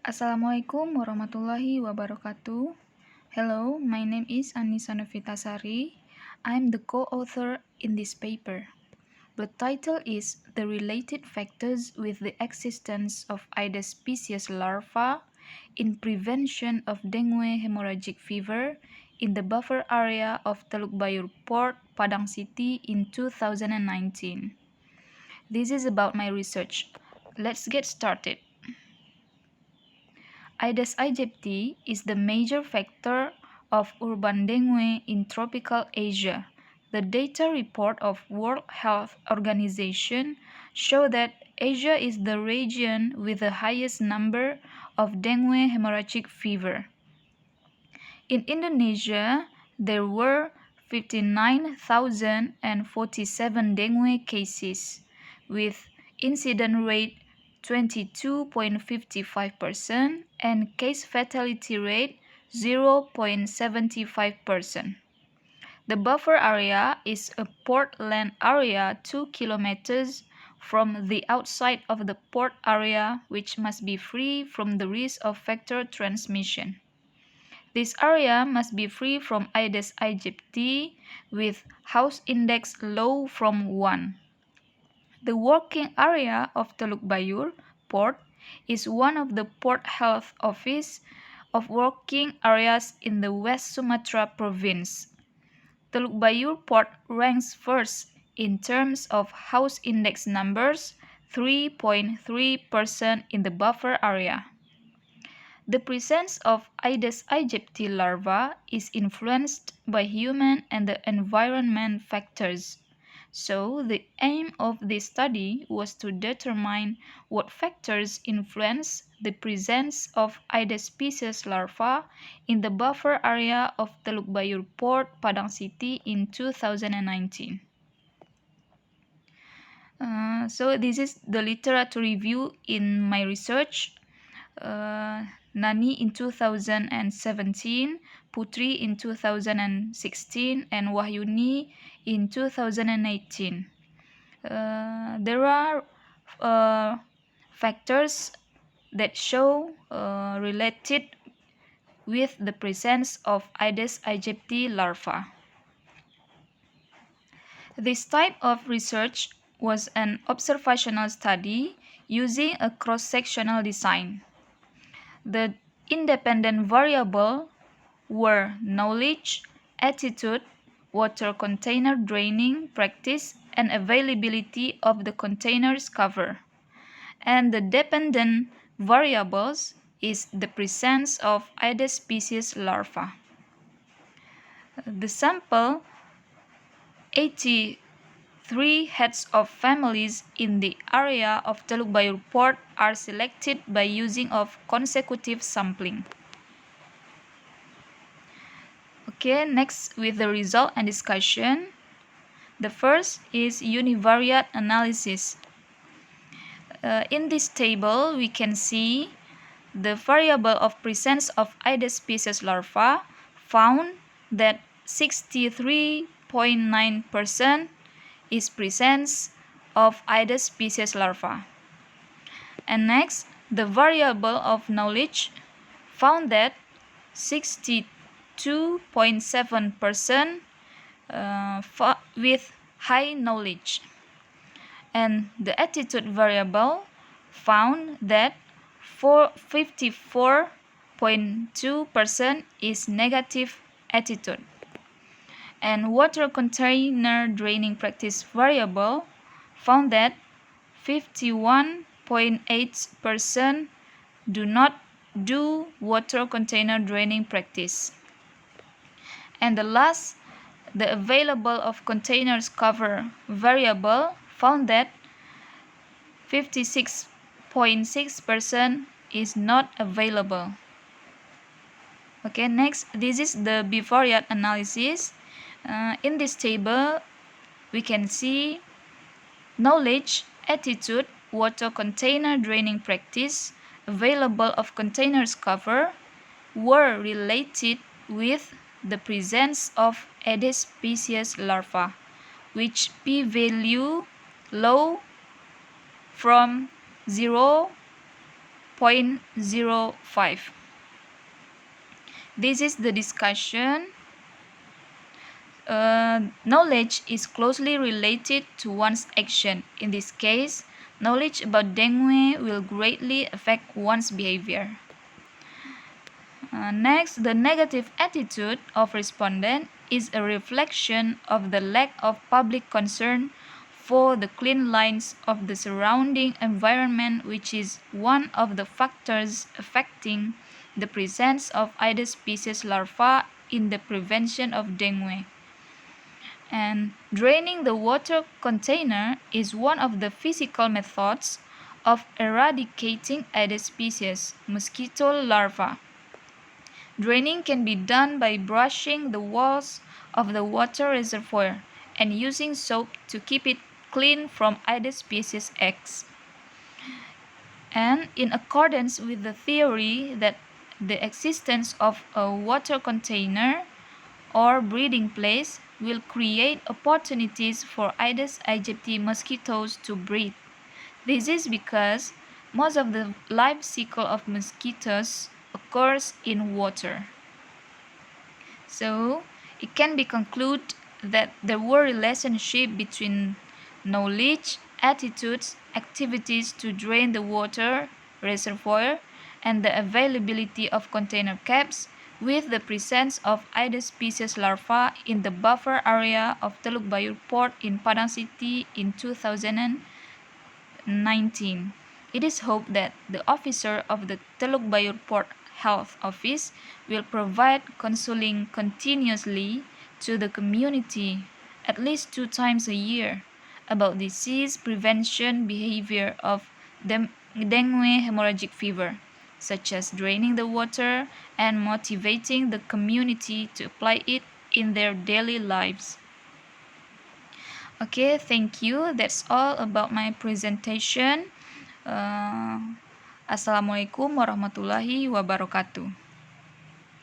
Assalamualaikum warahmatullahi wabarakatuh. Hello, my name is Anissa Novitasari. I'm the co-author in this paper. The title is The Related Factors with the Existence of Aedes species larvae in Prevention of Dengue Hemorrhagic Fever in the Buffer Area of Teluk Bayur Port, Padang City in 2019. This is about my research. Let's get started. Aedes aegypti is the major factor of urban dengue in tropical Asia. The data report of World Health Organization show that Asia is the region with the highest number of dengue hemorrhagic fever. In Indonesia, there were 59,047 dengue cases, with incident rate 22.55% and case fatality rate 0.75%. The buffer area is a port land area 2 kilometers from the outside of the port area, which must be free from the risk of vector transmission. This area must be free from Aedes aegypti with house index low from 1. The working area of Teluk Bayur Port is one of the Port Health Office of working areas in the West Sumatra province. Teluk Bayur Port ranks first in terms of house index numbers, 3.3% in the buffer area. The presence of Aedes aegypti larvae is influenced by human and the environment factors. So, the aim of this study was to determine what factors influence the presence of Aedes species larvae in the buffer area of Teluk Bayur Port, Padang City in 2019. So this is the literature review in my research. Nani in 2017, Putri in 2016, and Wahyuni in 2018. There are factors that show related with the presence of Aedes aegypti larvae. This type of research was an observational study using a cross-sectional design. The independent variables were knowledge, attitude, water container draining practice, and availability of the container's cover. And the dependent variables is the presence of Aedes species larvae. The sample 83 heads of families in the area of Teluk Bayur Port are selected by using of consecutive sampling. Okay, next with the result and discussion. The first is univariate analysis. In this table, we can see the variable of presence of Aedes species larvae found that 63.9% is presence of Aedes species larvae. And next, the variable of knowledge found that 62.7% with high knowledge. And the attitude variable found that 54.2% is negative attitude. And water container draining practice variable found that 51.8% do not do water container draining practice. And the last, the available of containers cover variable found that 56.6% is not available. Okay, next, this is the bivariate analysis. In this table, we can see knowledge, attitude, water container draining practice, available of containers cover were related with the presence of Aedes species larvae, which p-value low from 0 0.05. This is the discussion. Knowledge is closely related to one's action. In this case, knowledge about dengue will greatly affect one's behavior. Next, the negative attitude of respondent is a reflection of the lack of public concern for the clean lines of the surrounding environment, which is one of the factors affecting the presence of Aedes species larvae in the prevention of dengue. And draining the water container is one of the physical methods of eradicating Aedes species mosquito larvae. Draining can be done by brushing the walls of the water reservoir and using soap to keep it clean from Aedes species eggs. And in accordance with the theory that the existence of a water container or breeding place will create opportunities for Aedes aegypti mosquitoes to breed. This is because most of the life cycle of mosquitoes occurs in water. So it can be concluded that there were relationships between knowledge, attitudes, activities to drain the water reservoir, and the availability of container caps with the presence of Aedes species larvae in the buffer area of Teluk Bayur Port in Padang City in 2019. It is hoped that the officer of the Teluk Bayur Port Health Office will provide counseling continuously to the community at least 2 times a year about disease prevention behavior of dengue hemorrhagic fever, such as draining the water and motivating the community to apply it in their daily lives. Okay, thank you. That's all about my presentation. Assalamualaikum warahmatullahi wabarakatuh.